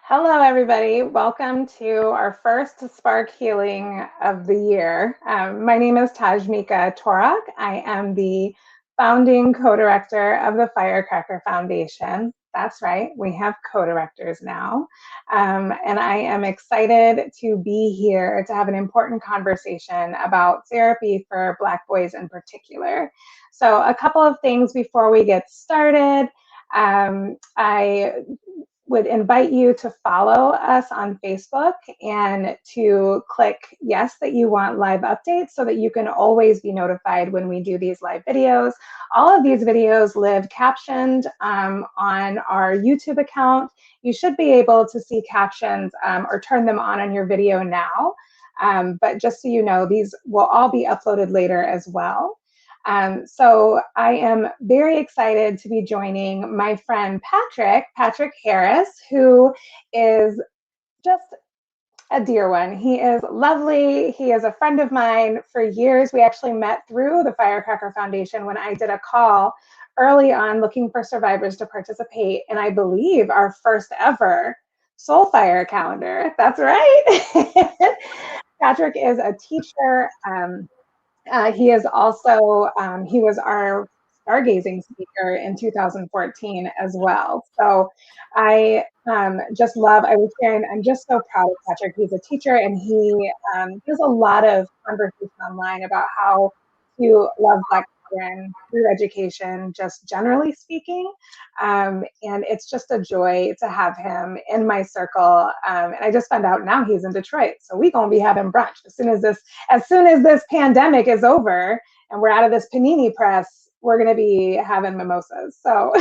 Hello, everybody. Welcome to our first Spark Healing of the year. My name is Tashmica Torok. I am the founding co-director of the Firecracker Foundation. That's right, we have co-directors now. And I am excited to be here to have an important conversation about therapy for Black boys in particular. So a couple of things before we get started. I would invite you to follow us on Facebook and to click yes that you want live updates so that you can always be notified when we do these live videos. All of these videos live captioned on our YouTube account. You should be able to see captions or turn them on your video now. But just so you know, these will all be uploaded later as well. So I am very excited to be joining my friend Patrick Harris, who is just a dear one. He is lovely. He is a friend of mine for years. We actually met through the Firecracker Foundation when I did a call early on looking for survivors to participate in, I believe, our first ever Soulfire calendar. That's right. Patrick is a teacher. He is also, he was our stargazing speaker in 2014 as well. So I just love, I was sharing, I'm just so proud of Patrick. He's a teacher and he does a lot of conversation online about how to love Black children through education, just generally speaking. And it's just a joy to have him in my circle. And I just found out now he's in Detroit. So we're gonna be having brunch as soon as this pandemic is over and we're out of this panini press, we're going to be having mimosas. So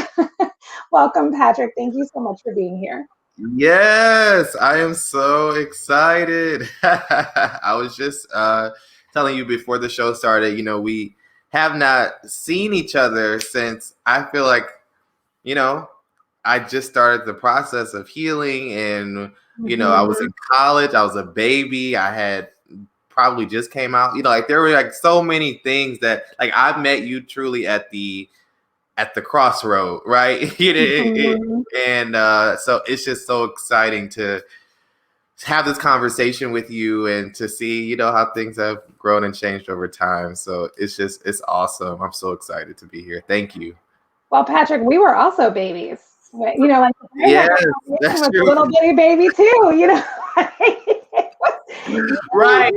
welcome, Patrick. Thank you so much for being here. Yes, I am so excited. I was just telling you before the show started, we have not seen each other since I feel like, I just started the process of healing and, I was in college, I was a baby, I had probably just came out, like there were like so many things that like I met you truly at the crossroad, right? And so it's just so exciting to have this conversation with you and to see, how things have grown and changed over time. So it's awesome. I'm so excited to be here. Thank you. Well, Patrick, we were also babies. Like yes, that's was true. a little bitty baby too, Right.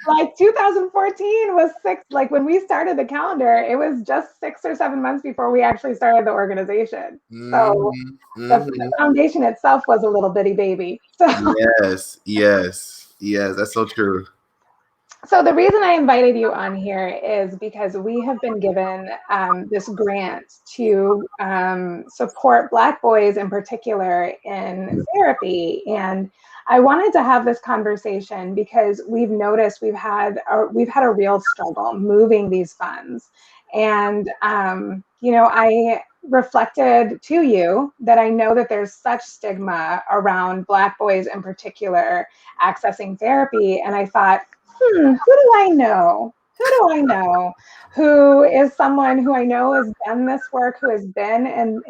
Like 2014 was like when we started the calendar, it was just 6 or 7 months before we actually started the organization. So the foundation itself was a little bitty baby. So. Yes, that's so true. So the reason I invited you on here is because we have been given this grant to support Black boys in particular in therapy. And I wanted to have this conversation because we've noticed we've had a real struggle moving these funds. And, I reflected to you that I know that there's such stigma around Black boys in particular accessing therapy. And I thought, who do I know? Who is someone who I know has done this work, who has been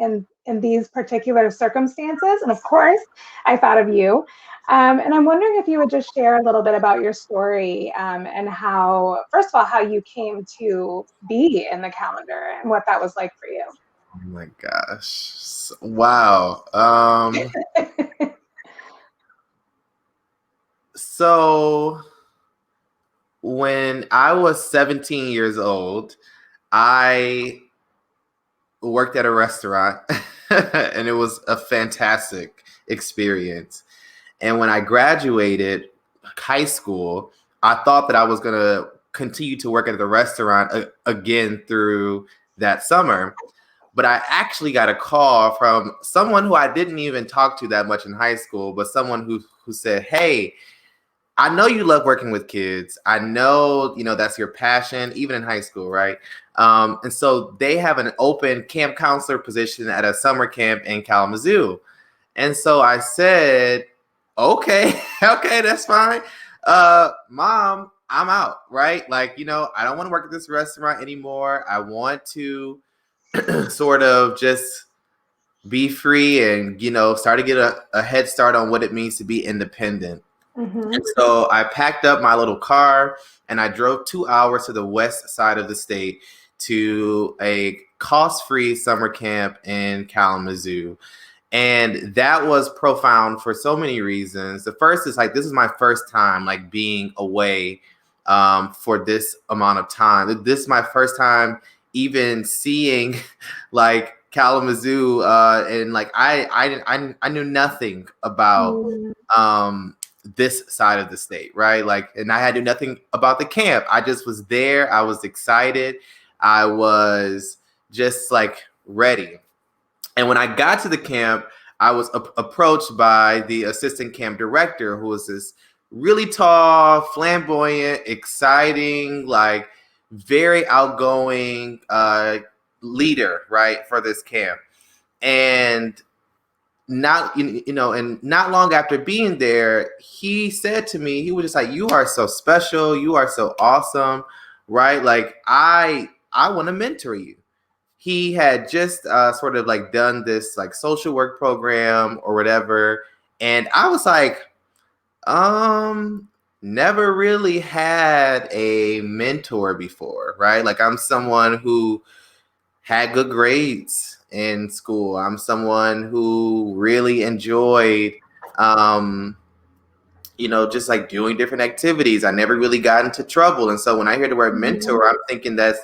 in these particular circumstances? And of course, I thought of you. And I'm wondering if you would just share a little bit about your story and how, first of all, how you came to be in the calendar and what that was like for you. Oh my gosh. Wow. So when I was 17 years old, I worked at a restaurant and it was a fantastic experience. And when I graduated high school, I thought that I was going to continue to work at the restaurant again through that summer. But I actually got a call from someone who I didn't even talk to that much in high school, but someone who said, "Hey, I know you love working with kids. I know, that's your passion, even in high school, right?" And so they have an open camp counselor position at a summer camp in Kalamazoo. And so I said, okay, that's fine. Mom, I'm out, right? Like, I don't want to work at this restaurant anymore. I want to sort of just be free and, start to get a head start on what it means to be independent. Mm-hmm. And so I packed up my little car and I drove 2 hours to the west side of the state to a cost-free summer camp in Kalamazoo. And that was profound for so many reasons. The first is like, this is my first time like being away for this amount of time. This is my first time even seeing like Kalamazoo, and like I knew nothing about this side of the state, right? Like, and I had to do nothing about the camp. I just was there. I was excited. I was just like ready. And when I got to the camp, I was approached by the assistant camp director, who was this really tall, flamboyant, exciting, like very outgoing leader, right, for this camp. And not long after being there, he said to me, he was just like, "You are so special. You are so awesome, right? Like I want to mentor you." He had just sort of like done this like social work program or whatever. And I was like, never really had a mentor before, right? Like I'm someone who had good grades in school. I'm someone who really enjoyed, um, just like doing different activities. I never really got into trouble. And so when I hear the word mentor, I'm thinking that's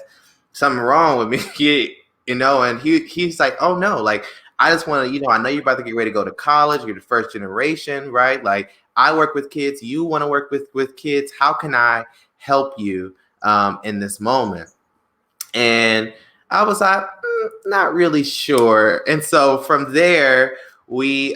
something wrong with me, and he's like, "Oh no, like I just want to, I know you're about to get ready to go to college. You're the first generation, right? Like I work with kids. You want to work with kids. How can I help you in this moment?" And I was like, not really sure. And so from there, we, we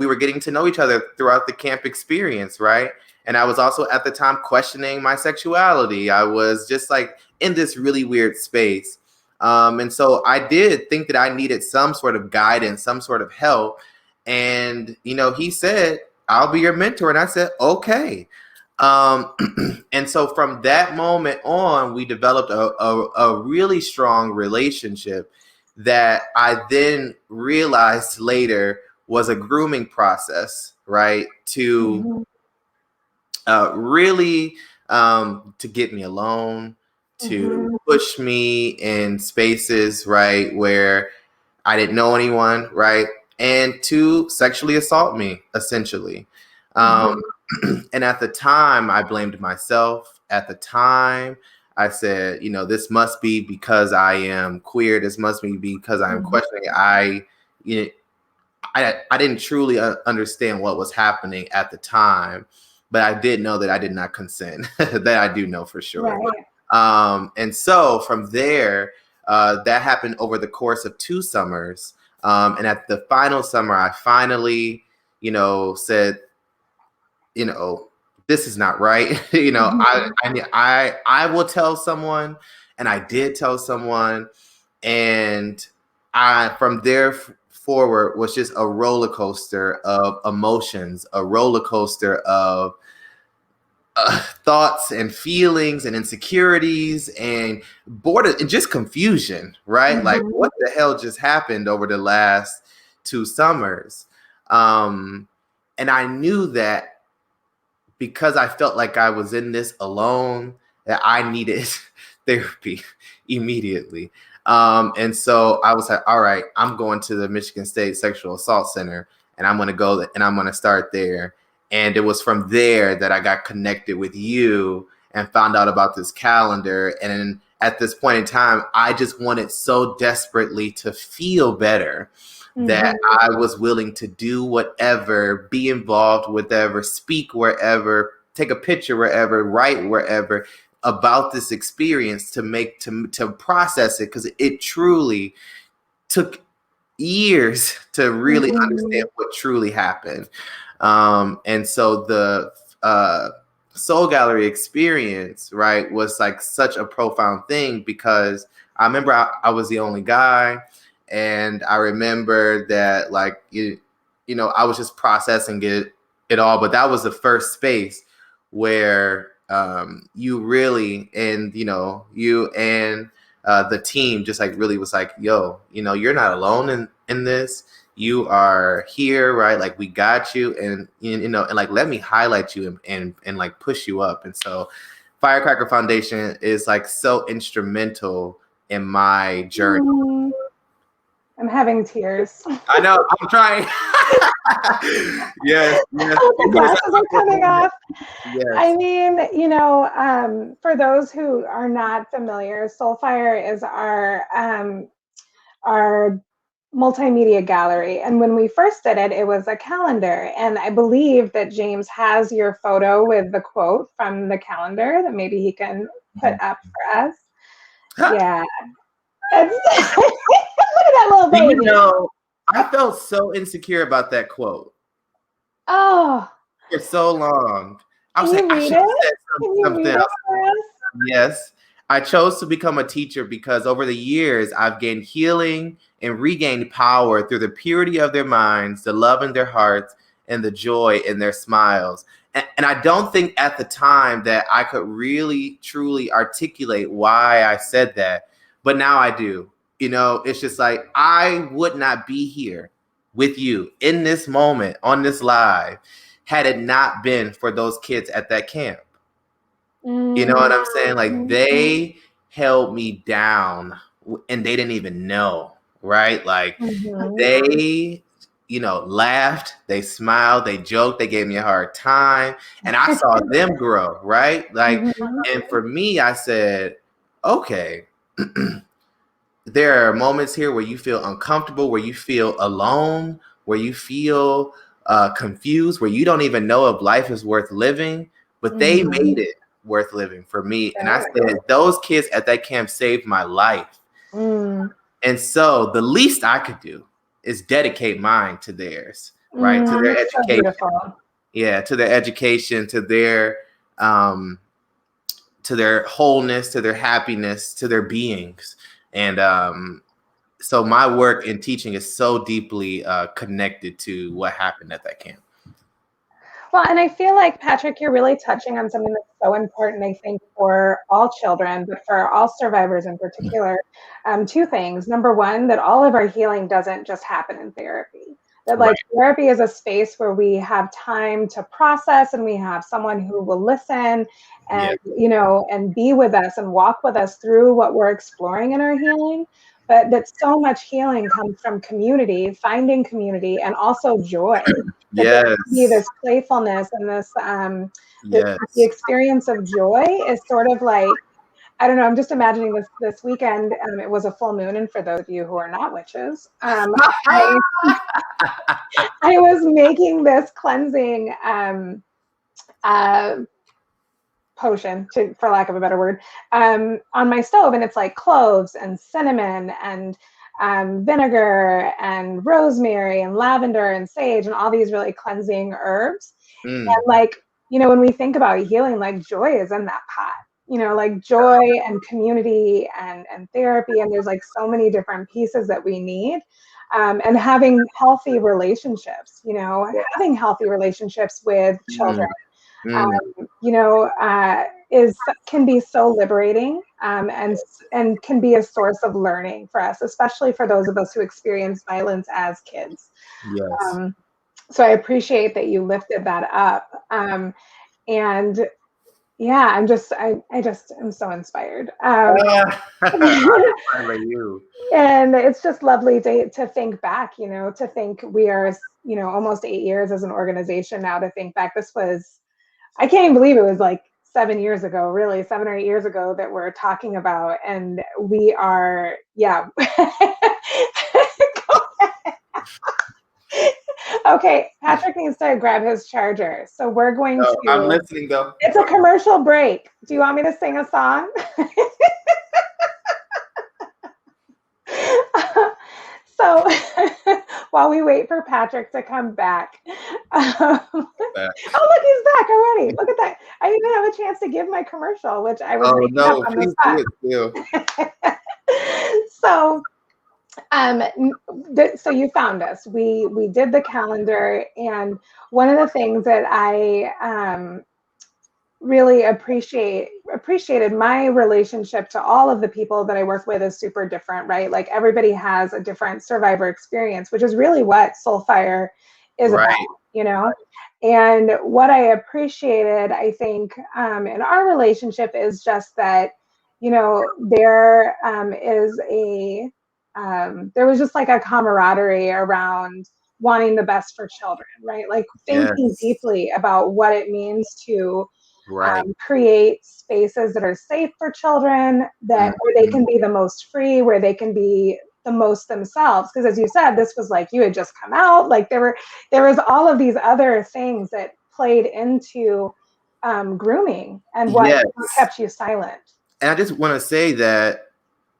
were getting to know each other throughout the camp experience, right? And I was also at the time questioning my sexuality. I was just like in this really weird space. And so I did think that I needed some sort of guidance, some sort of help. And, he said, "I'll be your mentor." And I said, "Okay." Um, and so from that moment on, we developed a really strong relationship that I then realized later was a grooming process, right? To really to get me alone, to push me in spaces, right, where I didn't know anyone, right, and to sexually assault me, essentially. And at the time, I blamed myself. At the time, I said, this must be because I am queer. This must be because I am questioning. You know, I didn't truly understand what was happening at the time, but I did know that I did not consent. That I do know for sure. Right. And so from there, that happened over the course of 2 summers. And at the final summer, I finally, said, this is not right. I will tell someone, and I did tell someone, and I from there forward was just a roller coaster of emotions, a roller coaster of thoughts and feelings and insecurities and border and just confusion, right? Like what the hell just happened over the last 2 summers? And I knew that because I felt like I was in this alone, that I needed therapy immediately. And so I was like, all right, I'm going to the Michigan State Sexual Assault Center, and I'm going to go and I'm going to start there. And it was from there that I got connected with you and found out about this calendar. And at this point in time, I just wanted so desperately to feel better that I was willing to do whatever, be involved whatever, speak wherever, take a picture wherever, write wherever about this experience to process it, because it truly took years to really understand what truly happened. And so the Soul Gallery experience, right, was like such a profound thing, because I remember I was the only guy. And I remember that, like, I was just processing it all. But that was the first space where you really, and, you and the team just like really was like, yo, you're not alone in this. You are here, right? Like, we got you, and and like, let me highlight you and like push you up. And so Firecracker Foundation is like so instrumental in my journey. I'm having tears. I know, I'm trying. Yes. The glasses are coming off. Yes. I mean, for those who are not familiar, Soulfire is our multimedia gallery. And when we first did it, it was a calendar. And I believe that James has your photo with the quote from the calendar that maybe he can put up for us. Yeah. Look at that little baby. I felt so insecure about that quote. Oh. For so long. I was Can you read it? Can you read it for us? Yes. I chose to become a teacher because over the years, I've gained healing and regained power through the purity of their minds, the love in their hearts, and the joy in their smiles. And I don't think at the time that I could really, truly articulate why I said that. But now I do. It's just like, I would not be here with you in this moment on this live had it not been for those kids at that camp. You know what I'm saying? Like, they held me down and they didn't even know, right? Like, they, laughed, they smiled, they joked, they gave me a hard time, and I saw them grow, right? Like, and for me, I said, okay, there are moments here where you feel uncomfortable, where you feel alone, where you feel confused, where you don't even know if life is worth living, but they made it worth living for me. And I said, those kids at that camp saved my life. And so the least I could do is dedicate mine to theirs, right? To their education. Yeah, to their education, to their wholeness, to their happiness, to their beings. And so my work in teaching is so deeply connected to what happened at that camp. Well, and I feel like, Patrick, you're really touching on something that's so important, I think, for all children, but for all survivors in particular. Two things. Number one, that all of our healing doesn't just happen in therapy. That therapy is a space where we have time to process, and we have someone who will listen and, and be with us and walk with us through what we're exploring in our healing. But that so much healing comes from community, finding community, and also joy. Yes. This playfulness and this, the experience of joy is sort of like, I don't know, I'm just imagining this weekend. It was a full moon, and for those of you who are not witches, I was making this cleansing potion, for lack of a better word, on my stove, and it's like cloves and cinnamon and vinegar and rosemary and lavender and sage and all these really cleansing herbs. And like, when we think about healing, like, joy is in that pot, like joy and community and therapy. And there's like so many different pieces that we need. And having healthy relationships, having healthy relationships with children, can be so liberating, and can be a source of learning for us, especially for those of us who experience violence as kids. Yes. So I appreciate that you lifted that up. And yeah, I'm just am so inspired. And it's just lovely to think back, to think we are, almost 8 years as an organization now, to think back. I can't even believe it was like 7 years ago, really 7 or 8 years ago, that we're talking about. And we are, yeah. Okay, Patrick needs to grab his charger. So we're going to. I'm listening though. It's a commercial break. Do you want me to sing a song? So while we wait for Patrick to come back. Oh, look, he's back already. Look at that. I didn't have a chance to give my commercial, which I was making up on the spot. So so you found us. We did the calendar, and one of the things that really appreciated my relationship to all of the people that I work with is super different, right? Like everybody has a different survivor experience, which is really what Soulfire is about, Right. you know? And what I appreciated, I think, in our relationship is just that, there there was just like a camaraderie around wanting the best for children, right? Like thinking Yes. deeply about what it means to Right. create spaces that are safe for children, that where they Mhm. can be the most free, where they can be the most themselves. Because as you said, this was like you had just come out. Like there was all of these other things that played into grooming and what Yes. kept you silent. And I just want to say that,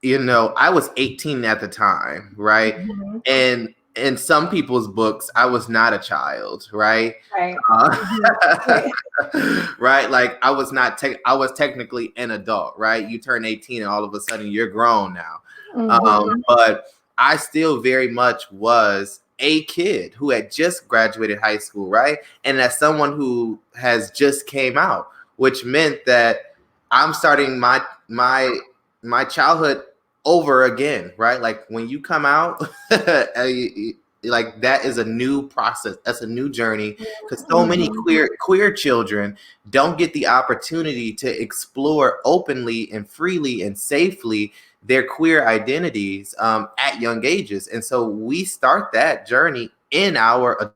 I was 18 at the time, right? Mhm. And in some people's books, I was not a child, right? Right. Uh, Mhm. Right. right? Like I was technically an adult, right? You turn 18 and all of a sudden you're grown now. Mhm. But I still very much was a kid who had just graduated high school, right? And as someone who has just came out, which meant that I'm starting my childhood over again, right? Like when you come out, like that is a new process. That's a new journey because so many Mhm. queer children don't get the opportunity to explore openly and freely and safely their queer identities at young ages, and so we start that journey in our.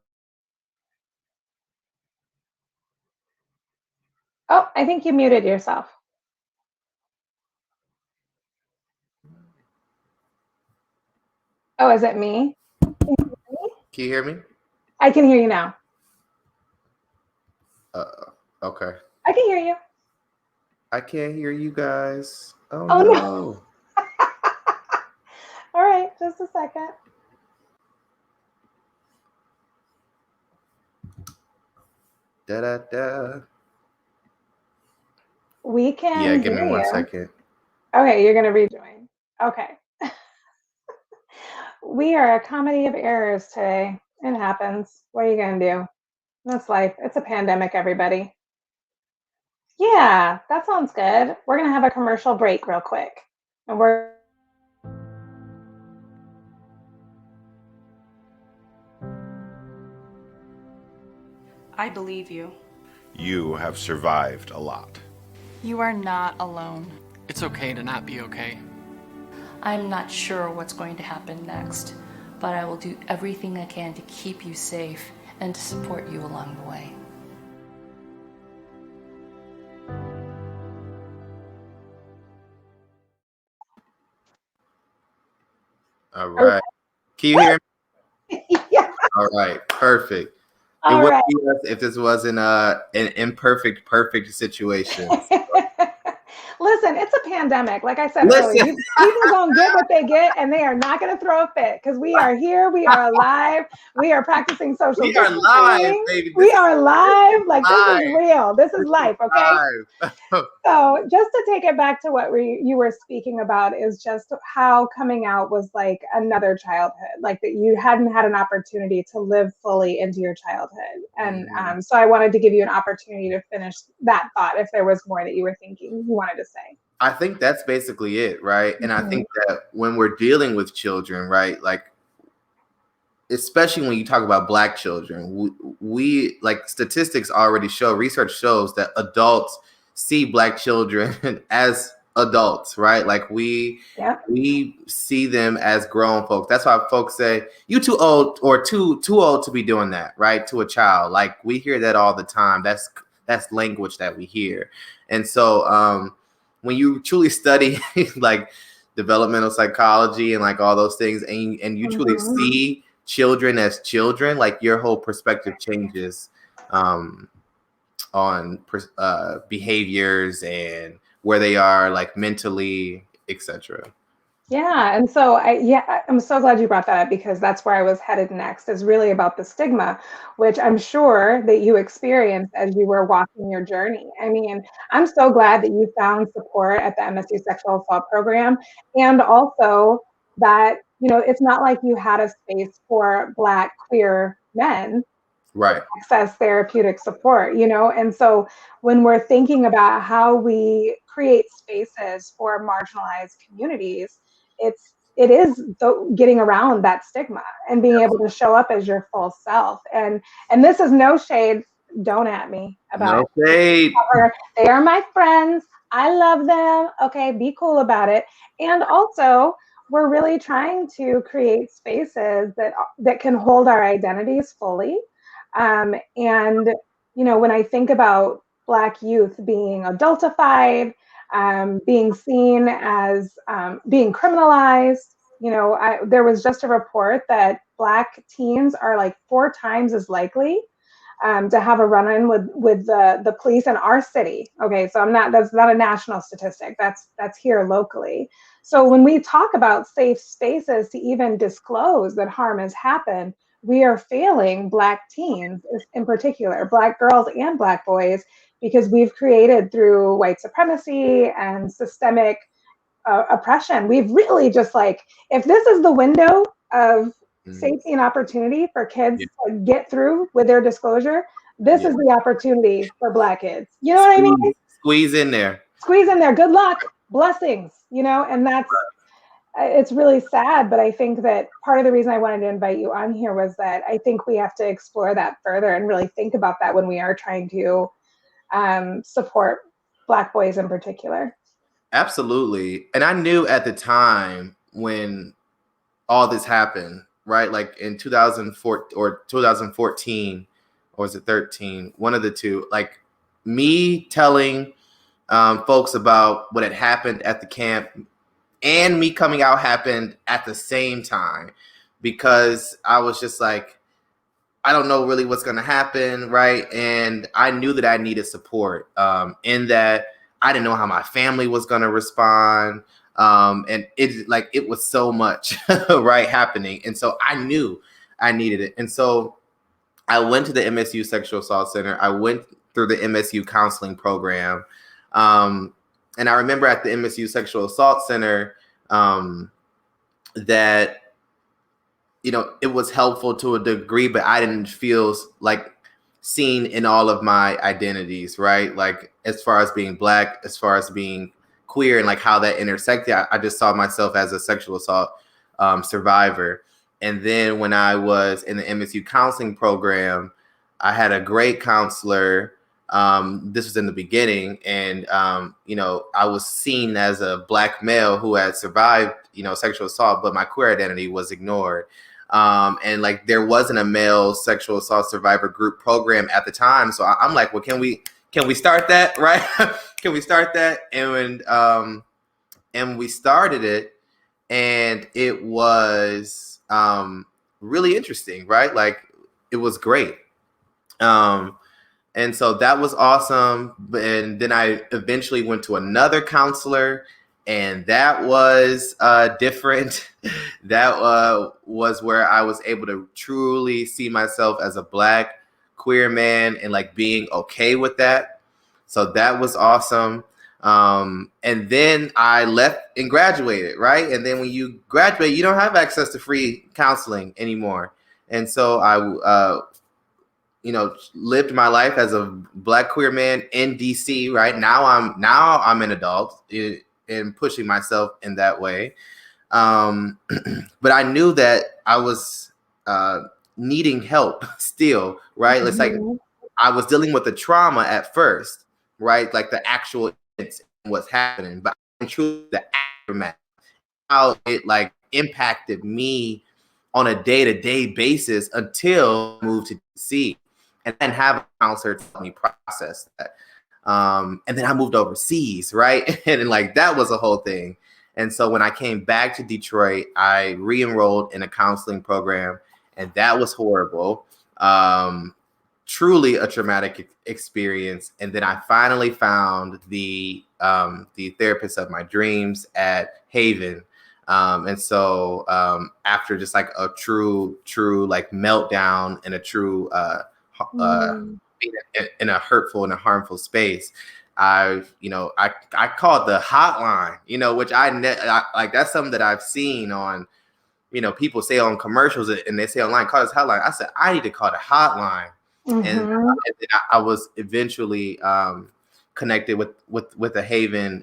Oh, I think you muted yourself. Oh, is it me? Can you hear me? I can hear you now. Okay. I can hear you. I can't hear you guys. Oh Oh no. no. All right, just a second. Da da da. We Yeah, can give me hear one you. second. Okay, you're going to rejoin. Okay. We are a comedy of errors today. It happens. What are you going to do? That's life. It's a pandemic, everybody. Yeah, that sounds good. We're going to have a commercial break real quick. And we're I believe you. You have survived a lot. You are not alone. It's okay to not be okay. I'm not sure what's going to happen next, but I will do everything I can to keep you safe and to support you along the way. All right. Can you hear me? yeah. All right. Perfect. It All would right. be us if this wasn't an imperfect, perfect situation. Listen, it's a pandemic. Like I said earlier, Listen, people gonna get what they get, and they are not gonna throw a fit because we are here. We are alive. We are practicing social we are live, distancing. baby. We are live. Like this is Live. real. This is This is life. Okay. live. So just to take it back to what you were speaking about is just how coming out was like another childhood, like that you hadn't had an opportunity to live fully into your childhood. And so I wanted to give you an opportunity to finish that thought if there was more that you were thinking you wanted to say. I think that's basically it, right? And I Mhm. think that when we're dealing with children, right, like especially when you talk about Black children, we like statistics already show, research shows that adults see Black children as adults, right? Like Yeah. we see them as grown folks. That's why folks say you too old or too old to be doing that, right? To a child. Like we hear that all the time. That's language that we hear. And so when you truly study like developmental psychology and like all those things and you truly Mhm. see children as children, like your whole perspective changes on behaviors and where they are like mentally, etc. Yeah, and so I'm so glad you brought that up because that's where I was headed next is really about the stigma, which I'm sure that you experienced as you were walking your journey. I mean, I'm so glad that you found support at the MSU Sexual Assault Program, and also that, it's not like you had a space for Black queer men Right. access therapeutic support, And so when we're thinking about how we create spaces for marginalized communities, it is getting around that stigma and being able to show up as your full self. And this is no shade. Don't at me about No it. shade. They are my friends. I love them. Okay, be cool about it. And also, we're really trying to create spaces that can hold our identities fully. And when I think about Black youth being adultified, being seen as being criminalized, there was just a report that Black teens are like 4 times as likely to have a run-in with the police in our city. Okay, so that's not a national statistic. That's here locally. So when we talk about safe spaces to even disclose that harm has happened, we are failing Black teens in particular, Black girls and Black boys, because we've created through white supremacy and systemic oppression. We've really just if this is the window of safety and opportunity for kids to get through with their disclosure, this is the opportunity for Black kids. You know what I mean? Squeeze in there. Squeeze in there. Good luck. Blessings. And it's really sad, but I think that part of the reason I wanted to invite you on here was that I think we have to explore that further and really think about that when we are trying to support Black boys in particular. Absolutely. And I knew at the time when all this happened, right? Like in 2004 or 2014, or was it 13? One of the two, like me telling folks about what had happened at the camp and me coming out happened at the same time, because I was just like, I don't know really what's going to happen, right? And I knew that I needed support in that I didn't know how my family was going to respond. And it was so much, right, happening. And so I knew I needed it. And so I went to the MSU Sexual Assault Center. I went through the MSU counseling program. And I remember at the MSU Sexual Assault Center that, it was helpful to a degree, but I didn't feel like seen in all of my identities, right? Like as far as being Black, as far as being queer, and like how that intersected, I just saw myself as a sexual assault survivor. And then when I was in the MSU counseling program, I had a great counselor. This was in the beginning, and I was seen as a Black male who had survived, sexual assault, but my queer identity was ignored. And like there wasn't a male sexual assault survivor group program at the time, so I'm like, well, can we start that, right? Can we start that? And we started it, and it was really interesting, right? Like it was great. And so that was awesome. And then I eventually went to another counselor, and that was different. That was where I was able to truly see myself as a Black queer man and like being okay with that. So that was awesome. And then I left and graduated, right? And then when you graduate, you don't have access to free counseling anymore. And so I lived my life as a Black queer man in DC, right? Now I'm an adult and pushing myself in that way. But I knew that I was needing help still, right? Mm-hmm. It's like I was dealing with the trauma at first, right? Like the actual what's happening, but truly the aftermath, how it like impacted me on a day-to-day basis until I moved to DC. And then have a counselor to help me process that. And then I moved overseas, right? And like that was a whole thing. And so when I came back to Detroit, I re-enrolled in a counseling program, and that was horrible. Truly a traumatic experience. And then I finally found the therapist of my dreams at Haven. And so after just like a true like meltdown and a true being in a hurtful and a harmful space, I called the hotline, which I like, that's something that I've seen on, people say on commercials and they say online, call this hotline. I said, I need to call the hotline. And, Mm-hmm. and then I was eventually connected with a Haven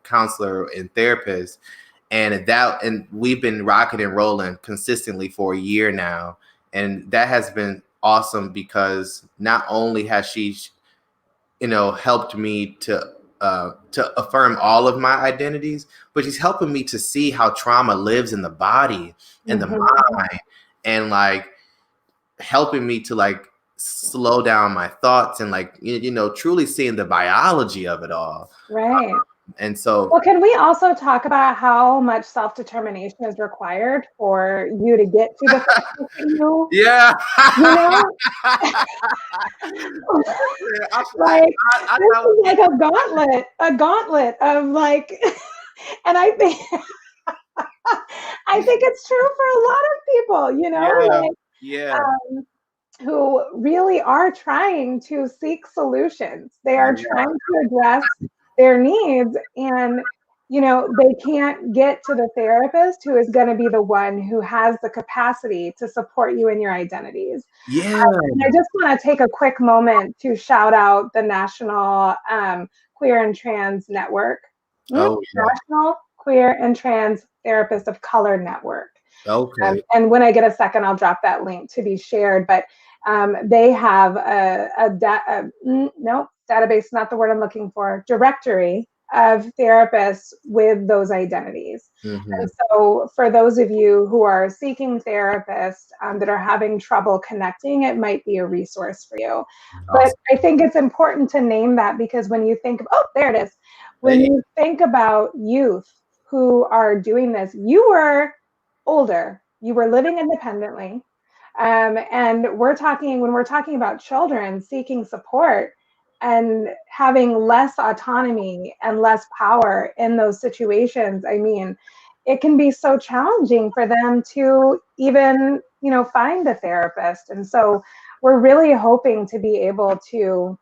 counselor and therapist, and we've been rocking and rolling consistently for a year now, and that has been awesome because not only has she, helped me to affirm all of my identities, but she's helping me to see how trauma lives in the body and the mind, and like helping me to like slow down my thoughts and like truly seeing the biology of it all. Right. And so Well, can we also talk about how much self-determination is required for you to get to the therapist that you, yeah. you know? Like, this is like a gauntlet of like, and I think, I think it's true for a lot of people, Yeah, like, yeah, who really are trying to seek solutions. They are trying to address their needs, and they can't get to the therapist who is going to be the one who has the capacity to support you in your identities. yeah. And I just want to take a quick moment to shout out the National Queer and Trans Network, Oh, yeah. National Queer and Trans Therapists of Color Network. Okay. And when I get a second, I'll drop that link to be shared. But they have database, not the word I'm looking for, directory of therapists with those identities. Mm-hmm. And so for those of you who are seeking therapists that are having trouble connecting, it might be a resource for you. Awesome. But I think it's important to name that, because when you think of, there it is. When you think about youth who are doing this, you were older, you were living independently. And when we're talking about children seeking support and having less autonomy and less power in those situations, I mean, it can be so challenging for them to even, find a therapist. And so we're really hoping to be able to,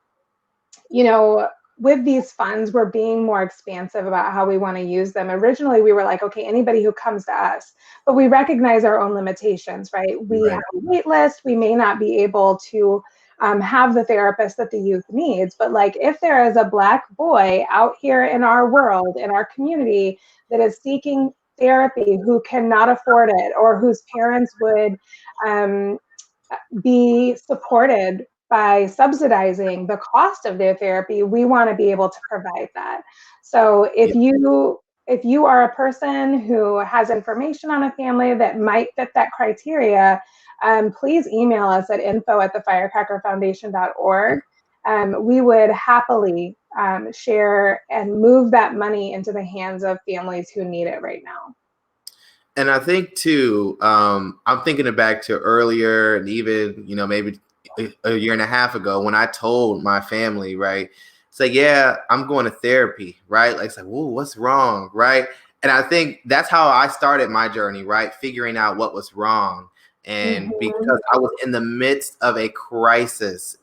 with these funds, we're being more expansive about how we want to use them. Originally, we were like, okay, anybody who comes to us, but we recognize our own limitations, right? We have a wait list. We may not be able to have the therapist that the youth needs, but like if there is a Black boy out here in our world, in our community, that is seeking therapy, who cannot afford it, or whose parents would be supported by subsidizing the cost of their therapy, we want to be able to provide that. So if you are a person who has information on a family that might fit that criteria, please email us at info@thefirecrackerfoundation.org. We would happily share and move that money into the hands of families who need it right now. And I think too, I'm thinking back to earlier, and even maybe a year and a half ago, when I told my family, right, it's like, yeah, I'm going to therapy, right? Like, it's like, whoa, what's wrong, right? And I think that's how I started my journey, right, figuring out what was wrong. And because I was in the midst of a crisis,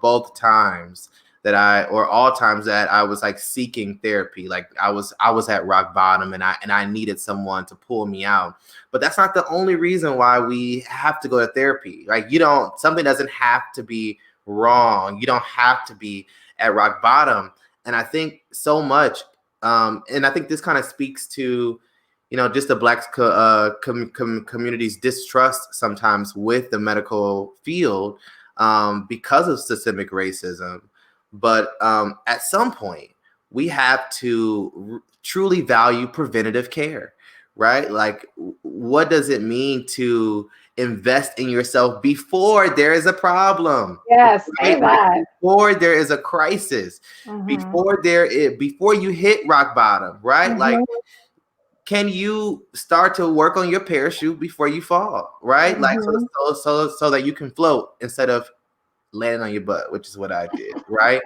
both times all times that I was like seeking therapy, like I was at rock bottom, and I needed someone to pull me out. But that's not the only reason why we have to go to therapy. Like, something doesn't have to be wrong. You don't have to be at rock bottom. And I think so much, and I think this kind of speaks to, just the Black community's distrust sometimes with the medical field because of systemic racism. But at some point, we have to truly value preventative care, right? Like, what does it mean to invest in yourself before there is a problem? Yes, right? say that. Like, before there is a crisis, before you hit rock bottom, right? Like, can you start to work on your parachute before you fall, right? Like, so that you can float instead of landing on your butt, which is what I did, right?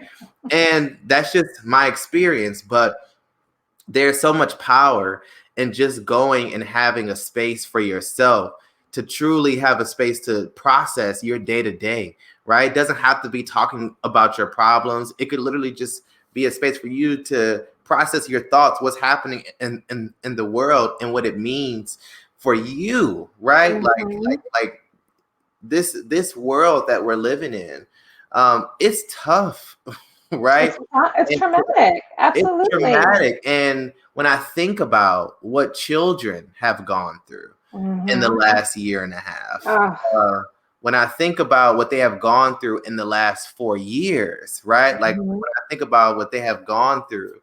And that's just my experience, but there's so much power in just going and having a space for yourself to truly have a space to process your day to day, right? It doesn't have to be talking about your problems. It could literally just be a space for you to process your thoughts, what's happening in the world, and what it means for you, right? Like this world that we're living in, it's tough, right? It's traumatic. Absolutely. It's traumatic. And when I think about what children have gone through in the last year and a half, when I think about what they have gone through in the last 4 years, right? Like when I think about what they have gone through,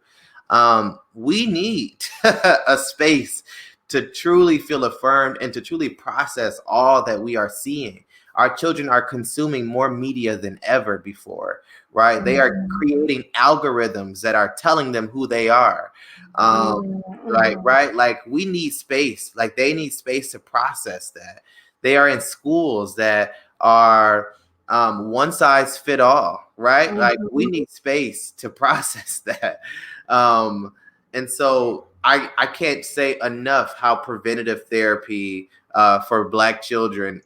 we need a space to truly feel affirmed and to truly process all that we are seeing. Our children are consuming more media than ever before, right? They are creating algorithms that are telling them who they are. Right? Like we need space, like they need space to process that. They are in schools that are one size fit all, right? Like we need space to process that. And so I can't say enough how preventative therapy for Black children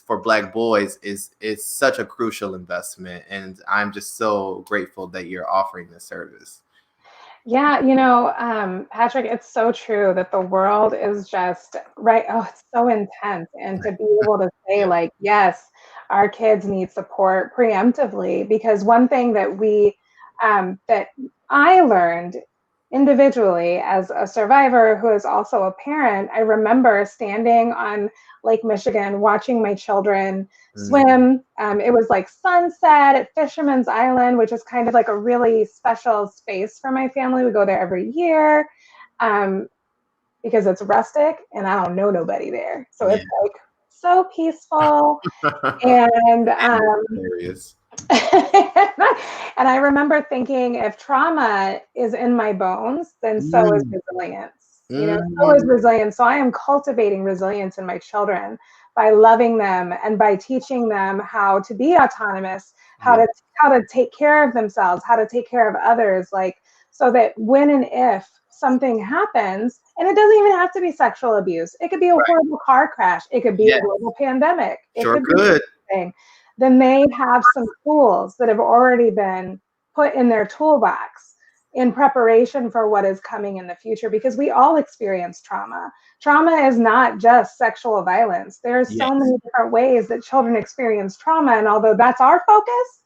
for Black boys is such a crucial investment. And I'm just so grateful that you're offering this service. Yeah, Patrick, it's so true that the world is just right. Oh, it's so intense. And to be able to say like, yes, our kids need support preemptively, because one thing that that I learned individually as a survivor who is also a parent, I remember standing on Lake Michigan watching my children swim. It was like sunset at Fisherman's Island, which is kind of like a really special space for my family. We go there every year because it's rustic and I don't know nobody there. So it's like so peaceful. And and I remember thinking, if trauma is in my bones, then so is resilience. So is resilience. So I am cultivating resilience in my children by loving them and by teaching them how to be autonomous, how to take care of themselves, how to take care of others, like so that when and if something happens, and it doesn't even have to be sexual abuse. It could be a horrible car crash. It could be a global pandemic. It could be anything. Then they have some tools that have already been put in their toolbox in preparation for what is coming in the future, because we all experience trauma. Trauma is not just sexual violence. There's so many different ways that children experience trauma. And although that's our focus,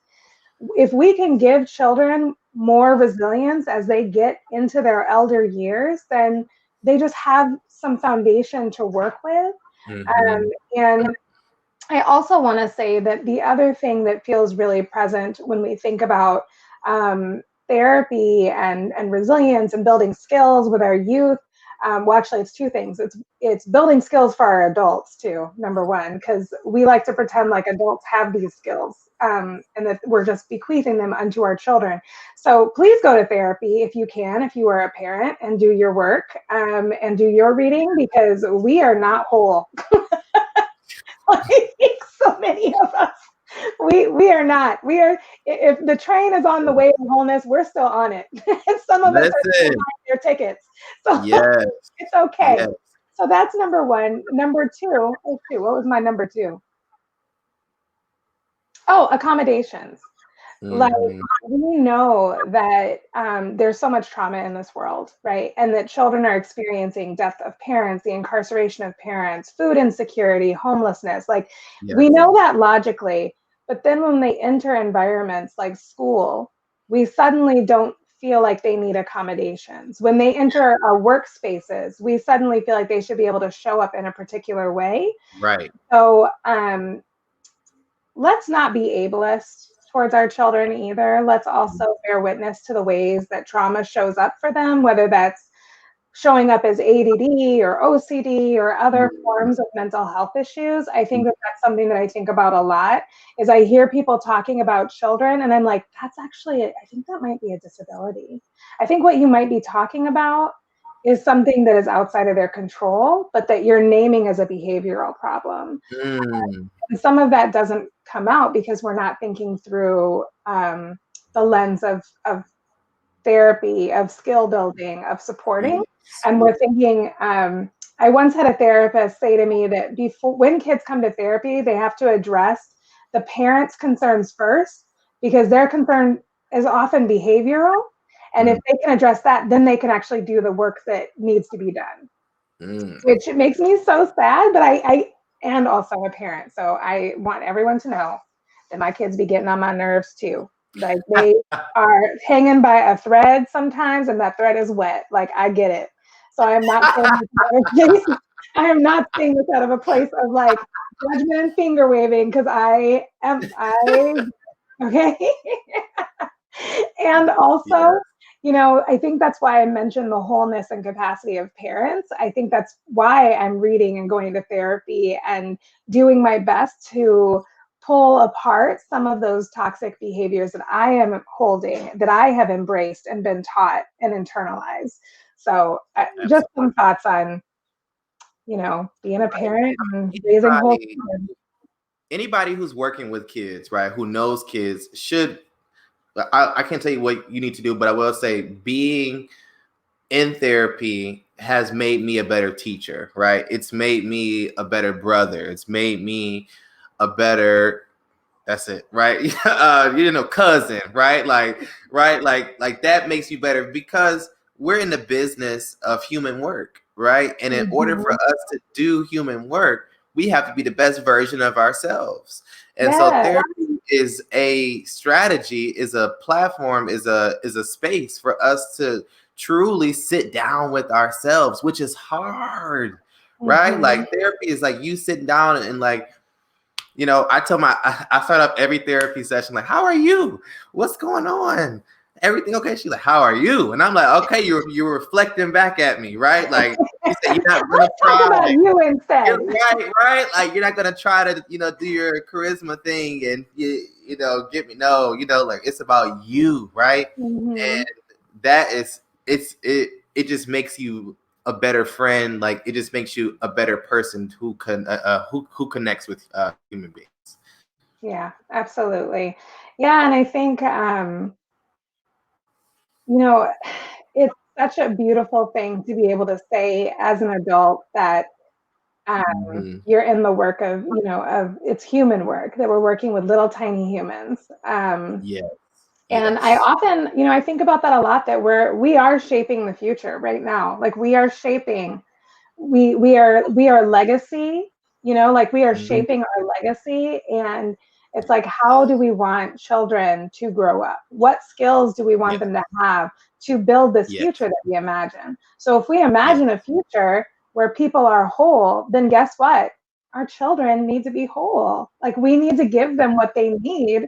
if we can give children more resilience as they get into their elder years, then they just have some foundation to work with. And I also want to say that the other thing that feels really present when we think about therapy and resilience and building skills with our youth, well, actually, it's two things. It's building skills for our adults too, number one, because we like to pretend like adults have these skills and that we're just bequeathing them unto our children. So please go to therapy if you can, if you are a parent, and do your work and do your reading, because we are not whole. I think so many of us, we are not. We are. If the train is on the way to wholeness, we're still on it. And some of us are still buying their tickets. So it's okay. Yes. So that's number one. Number two. What was my number two? Oh, accommodations. Like, we know that there's so much trauma in this world, right? And that children are experiencing death of parents, the incarceration of parents, food insecurity, homelessness. Like, we know that logically, but then when they enter environments like school, we suddenly don't feel like they need accommodations. When they enter our workspaces, we suddenly feel like they should be able to show up in a particular way. Right. So let's not be ableist towards our children either. Let's also bear witness to the ways that trauma shows up for them, whether that's showing up as ADD or OCD or other forms of mental health issues. I think that that's something that I think about a lot, is I hear people talking about children and I'm like, that's actually, I think that might be a disability. I think what you might be talking about is something that is outside of their control, but that you're naming as a behavioral problem. And some of that doesn't come out because we're not thinking through the lens of therapy, of skill building, of supporting. And we're thinking, I once had a therapist say to me that when kids come to therapy, they have to address the parents' concerns first, because their concern is often behavioral. And if they can address that, then they can actually do the work that needs to be done. Which makes me so sad, but and also a parent. So I want everyone to know that my kids be getting on my nerves too. Like they are hanging by a thread sometimes, and that thread is wet. Like I get it. So I am not saying this out of a place. I am not saying this out of a place of like judgment and finger waving, because okay. And also, I think that's why I mentioned the wholeness and capacity of parents. I think that's why I'm reading and going to therapy and doing my best to pull apart some of those toxic behaviors that I am holding, that I have embraced and been taught and internalized. So just some thoughts on, being a parent and raising whole kids. Anybody who's working with kids, right, who knows kids should, I can't tell you what you need to do, but I will say being in therapy has made me a better teacher, right? It's made me a better brother. It's made me a better, that's it, right? Cousin, right? Like that makes you better, because we're in the business of human work, right? And in order for us to do human work, we have to be the best version of ourselves. And so therapy is a strategy, is a platform, is a space for us to truly sit down with ourselves, which is hard, right? Like therapy is like you sitting down and like, I start up every therapy session like, how are you? What's going on? Everything okay? She's like, how are you? And I'm like, okay, you're reflecting back at me, right? Like you said, you're not gonna try. About you instead. Right. Like you're not gonna try to, do your charisma thing and get me. No, like it's about you, right? And that is, it just makes you a better friend. Like it just makes you a better person who connects with human beings. Yeah, absolutely. Yeah, and I think it's such a beautiful thing to be able to say as an adult that you're in the work of it's human work, that we're working with little tiny humans. And I often, I think about that a lot, that we are shaping the future right now. Like we are shaping, we are legacy, like we are shaping our legacy. And it's like, how do we want children to grow up? What skills do we want them to have to build this future that we imagine? So if we imagine a future where people are whole, then guess what? Our children need to be whole. Like we need to give them what they need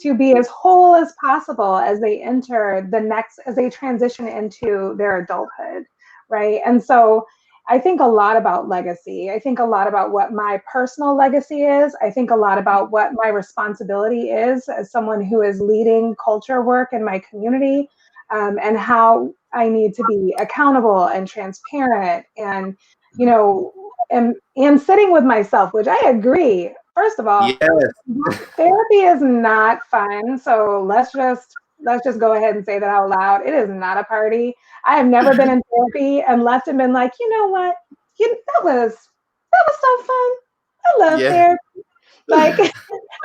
to be as whole as possible as they as they transition into their adulthood, right? And so I think a lot about legacy. I think a lot about what my personal legacy is. I think a lot about what my responsibility is as someone who is leading culture work in my community, and how I need to be accountable and transparent and, and sitting with myself, which I agree. First of all, therapy is not fun. So let's just go ahead and say that out loud. It is not a party. I have never been in therapy and left and been like, you know what? That was so fun. I love therapy. Like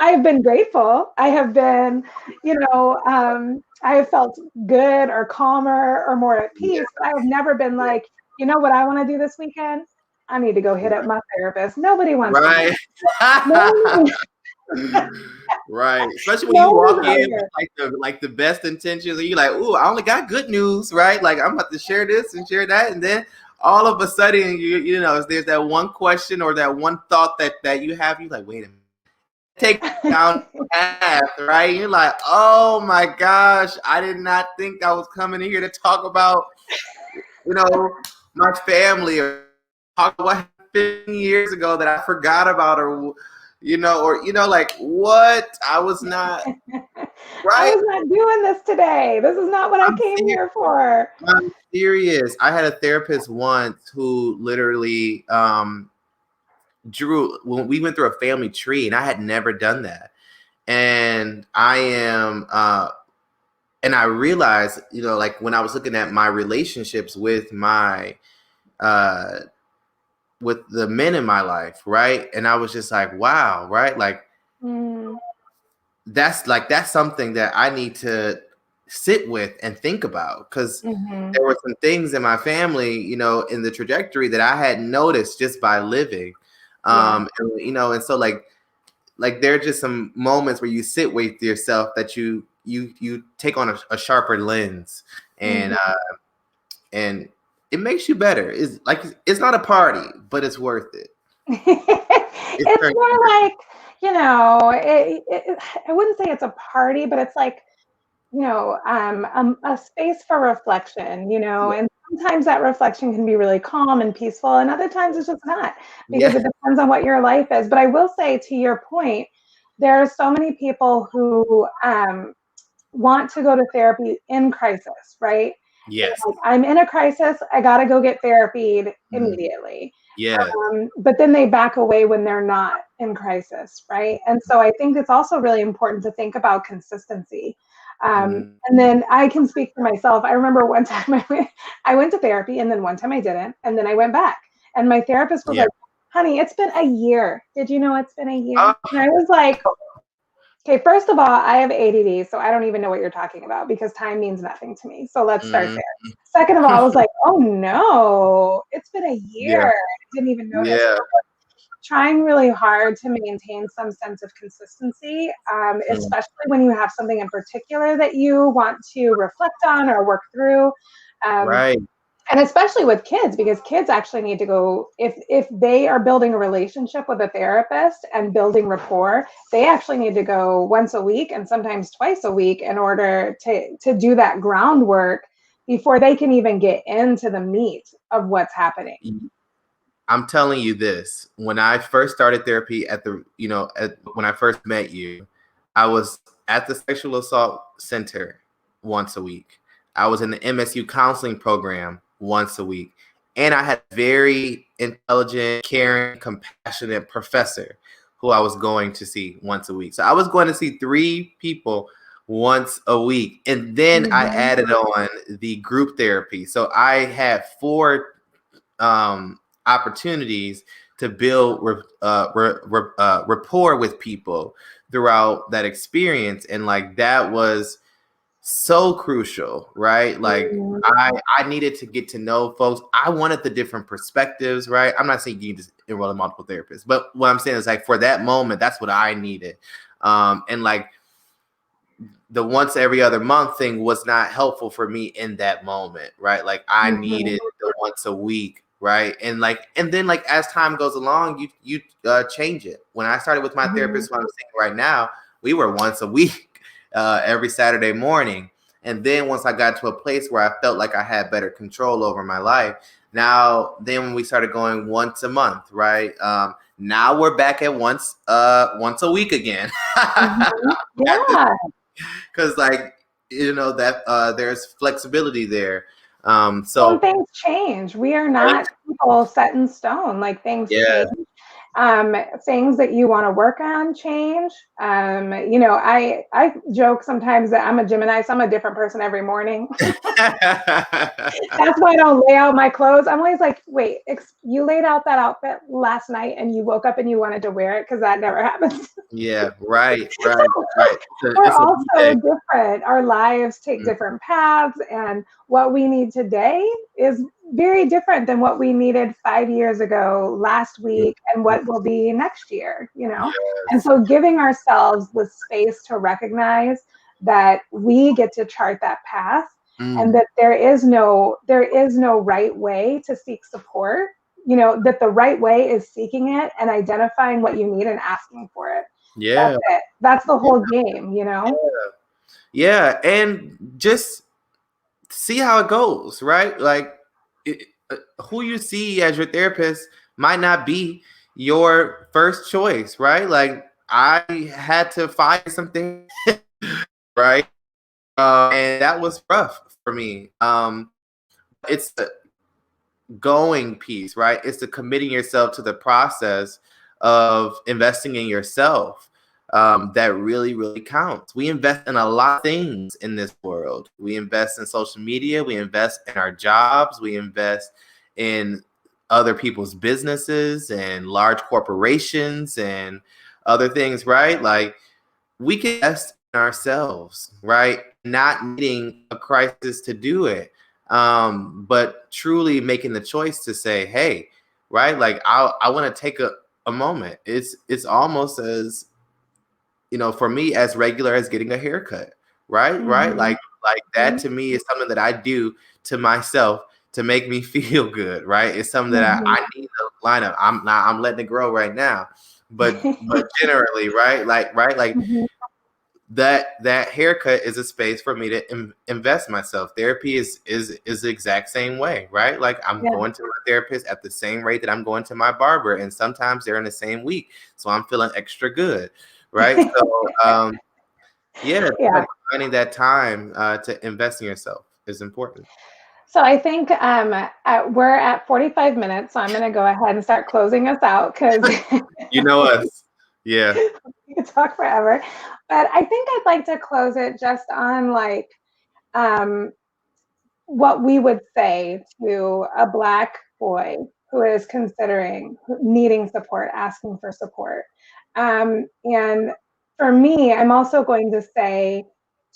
I have been grateful. I have been, I have felt good or calmer or more at peace. But I have never been like, you know what I want to do this weekend? I need to go hit up my therapist. Nobody wants to. Right. Especially when you walk in with like the best intentions and you're like, ooh, I only got good news, right? Like I'm about to share this and share that. And then all of a sudden, there's that one question or that one thought that you have. You're like, wait a minute. Take down path, right? You're like, oh my gosh, I did not think I was coming here to talk about, my family or talk about what 15 years ago that I forgot about, or like what? I was not I was not doing this today. This is not what I came here for. I'm serious. I had a therapist once who literally drew, when we went through a family tree, and I had never done that. And and I realized, like when I was looking at my relationships with my with the men in my life, right? And I was just like, wow, right? Like that's something that I need to sit with and think about, because there were some things in my family, in the trajectory that I hadn't noticed just by living. And, and so like there are just some moments where you sit with yourself that you take on a sharper lens, and and it makes you better. It's not a party, but it's worth it. It's more like, I wouldn't say it's a party, but it's like, a space for reflection, and sometimes that reflection can be really calm and peaceful, and other times it's just not, because it depends on what your life is. But I will say, to your point, there are so many people who want to go to therapy in crisis, right? Yes. Like, I'm in a crisis, I got to go get therapy immediately. Yeah. But then they back away when they're not in crisis, right? And so I think it's also really important to think about consistency. And then I can speak for myself. I remember one time I went to therapy, and then one time I didn't, and then I went back. And my therapist was like, honey, it's been a year. Did you know it's been a year? And I was like, okay, first of all, I have ADD, so I don't even know what you're talking about, because time means nothing to me. So let's start there. Second of all, I was like, oh no, it's been a year. I didn't even notice. Yeah. Trying really hard to maintain some sense of consistency, especially when you have something in particular that you want to reflect on or work through. Right. And especially with kids, because kids actually need to go, if they are building a relationship with a therapist and building rapport, they actually need to go once a week and sometimes twice a week in order to do that groundwork before they can even get into the meat of what's happening. I'm telling you this, when I first started therapy when I first met you, I was at the sexual assault center once a week. I was in the MSU counseling program once a week. And I had a very intelligent, caring, compassionate professor who I was going to see once a week. So I was going to see 3 people once a week. And then I added on the group therapy. So I had 4 opportunities to build rapport with people throughout that experience. And like, that was so crucial, right? Like, I needed to get to know folks. I wanted the different perspectives, right? I'm not saying you need to enroll in multiple therapists, but what I'm saying is, like, for that moment, that's what I needed. And like, the once every other month thing was not helpful for me in that moment, right? Like, I needed the once a week, right? And then as time goes along, you change it. When I started with my therapist, who I'm seeing right now, we were once a week. Every Saturday morning. And then once I got to a place where I felt like I had better control over my life, then we started going once a month, right? Now we're back at once a week again. Yeah. Because there's flexibility there. So things change. We are not people set in stone. Like, things change. Things that you want to work on change. I joke sometimes that I'm a Gemini, so I'm a different person every morning. That's why I don't lay out my clothes. I'm always like, wait, you laid out that outfit last night and you woke up and you wanted to wear it, because that never happens. Yeah, right. We're also different. Our lives take different paths, and what we need today is very different than what we needed 5 years ago, last week, and what will be next year, Yes. And so giving ourselves the space to recognize that we get to chart that path, and that there is no right way to seek support, that the right way is seeking it and identifying what you need and asking for it. Yeah. That's it. That's the whole game, Yeah. And just see how it goes, right? Like, who you see as your therapist might not be your first choice, right? Like, I had to find something, right? And that was rough for me. It's the going piece, right? It's the committing yourself to the process of investing in yourself. That really, really counts. We invest in a lot of things in this world. We invest in social media. We invest in our jobs. We invest in other people's businesses and large corporations and other things, right? Like, we can invest in ourselves, right? Not needing a crisis to do it, but truly making the choice to say, hey, right? Like, I want to take a moment. It's almost as, for me, as regular as getting a haircut, right? Right? Mhm. Like that to me is something that I do to myself to make me feel good, right? It's something that Mhm. I need to line up. I'm letting it grow right now. But generally, right? Like Mhm. that haircut is a space for me to invest myself. Therapy is the exact same way, right? Like I'm Yeah. going to my therapist at the same rate that I'm going to my barber, and sometimes they're in the same week, so I'm feeling extra good, right? So yeah, Yeah. finding that time to invest in yourself is important. So I think we're at 45 minutes, so I'm going to go ahead and start closing us out because You know us. Yeah. we could talk forever. But I think I'd like to close it just on like um, what we would say to a Black boy who is considering needing support, asking for support. And for me, I'm also going to say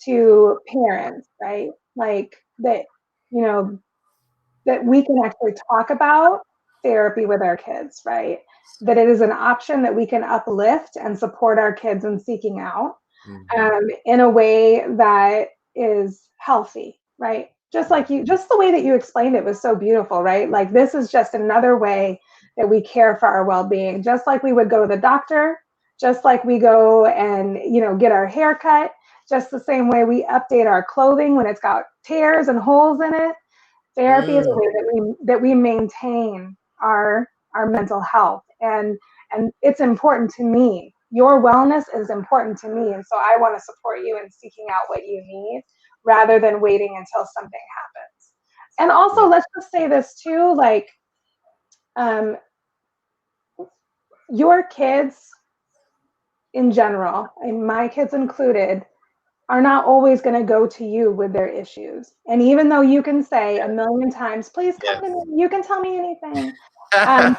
to parents, right? Like that, you know, that we can actually talk about therapy with our kids, right? That it is an option that we can uplift and support our kids in seeking out Mhm. in a way that is healthy, right? Just the way that you explained it was so beautiful, right? Like this is just another way that we care for our well-being, just like we would go to the doctor, just like we go and get our hair cut, just the same way we update our clothing when it's got tears and holes in it. Therapy is a Mm. way that we maintain our mental health, and it's important to me. Your wellness is important to me, and so I want to support you in seeking out what you need rather than waiting until something happens. And also, Yeah. let's just say this too, like um, your kids in general, and my kids included, are not always going to go to you with their issues. And even though you can say a million times, please come to Yes. me, you can tell me anything.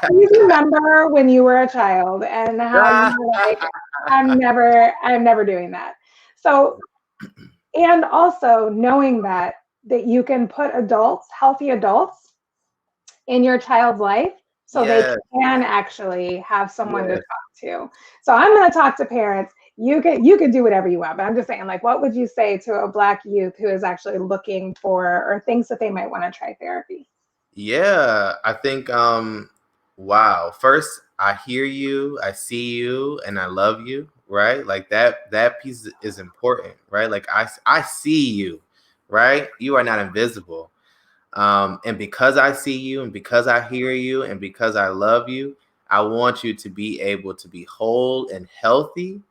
Please remember when you were a child and how you were like, I'm never doing that. So, and also knowing that you can put adults, healthy adults, in your child's life so they Yes. can actually have someone to Yes. talk to. So I'm going to talk to parents. You can do whatever you want, but I'm just saying, like, what would you say to a Black youth who is actually looking for or thinks that they might want to try therapy? Yeah, I think wow. First, I hear you, I see you, and I love you, right? Like that piece is important, right? Like I see you, right? You are not invisible. And because I see you and because I hear you and because I love you, I want you to be able to be whole and healthy,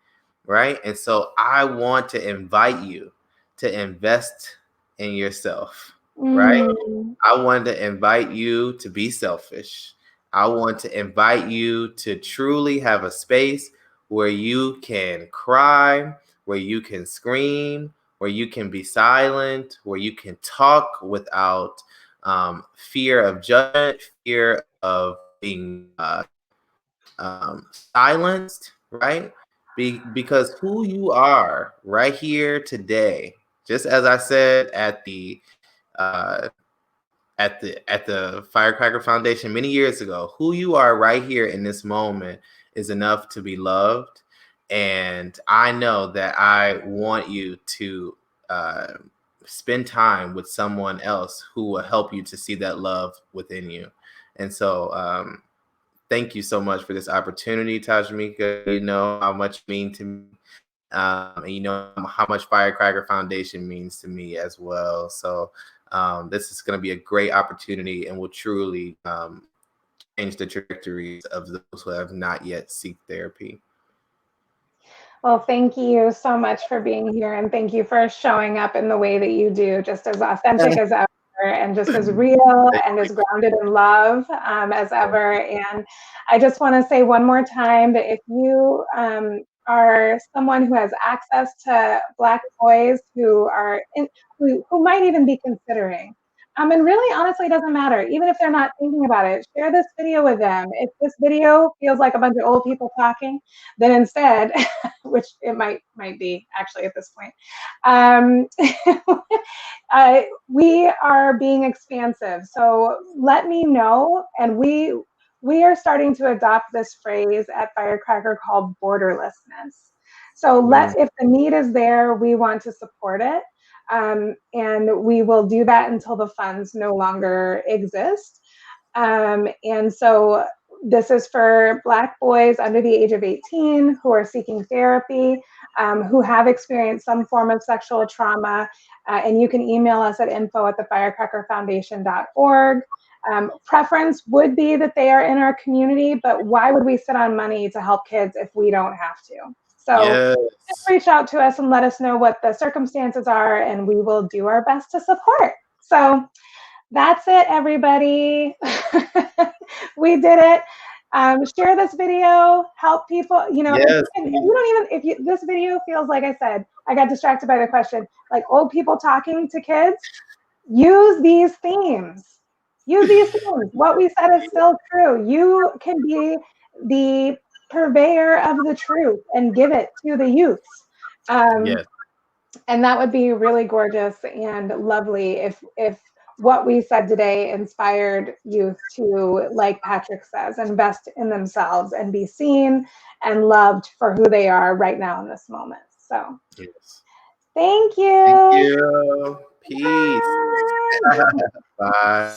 right? And so I want to invite you to invest in yourself, right? Mm, I want to invite you to be selfish. I want to invite you to truly have a space where you can cry, where you can scream, where you can be silent, where you can talk without fear of judgment, fear of being silenced, right? Because who you are right here today, just as I said uh, at the Firecracker Foundation many years ago, who you are right here in this moment is enough to be loved. And I know that I want you to uh, spend time with someone else who will help you to see that love within you. And so, thank you so much for this opportunity, Tashmica. You know how much you mean to me. And you know how much Firecracker Foundation means to me as well. So this is going to be a great opportunity and will truly change the trajectories of those who have not yet seek therapy. well, thank you so much for being here, and thank you for showing up in the way that you do, just as authentic as ever, and just as real and as grounded in love as ever. And I just want to say one more time that if you are someone who has access to Black boys who might even be considering, and really, honestly, it doesn't matter. Even if they're not thinking about it, share this video with them. If this video feels like a bunch of old people talking, then instead, which it might be actually at this point, um, we are being expansive. So let me know, and we are starting to adopt this phrase at Firecracker called borderlessness. So if the need is there, we want to support it. And we will do that until the funds no longer exist. And so this is for Black boys under the age of 18 who are seeking therapy, who have experienced some form of sexual trauma. And you can email us at info@thefirecrackerfoundation.org. Preference would be that they are in our community, but why would we sit on money to help kids if we don't have to? So just reach out to us and let us know what the circumstances are, and we will do our best to support. So that's it, everybody. We did it. Share this video, help people, you know, if this video feels, like I said, I got distracted by the question, like old people talking to kids, use these themes. Use these themes. What we said is still true. You can be the purveyor of the truth and give it to the youths. And that would be really gorgeous and lovely if what we said today inspired youth to, like Patrick says, invest in themselves and be seen and loved for who they are right now in this moment. So thank you. Thank you. Peace. Bye. Bye.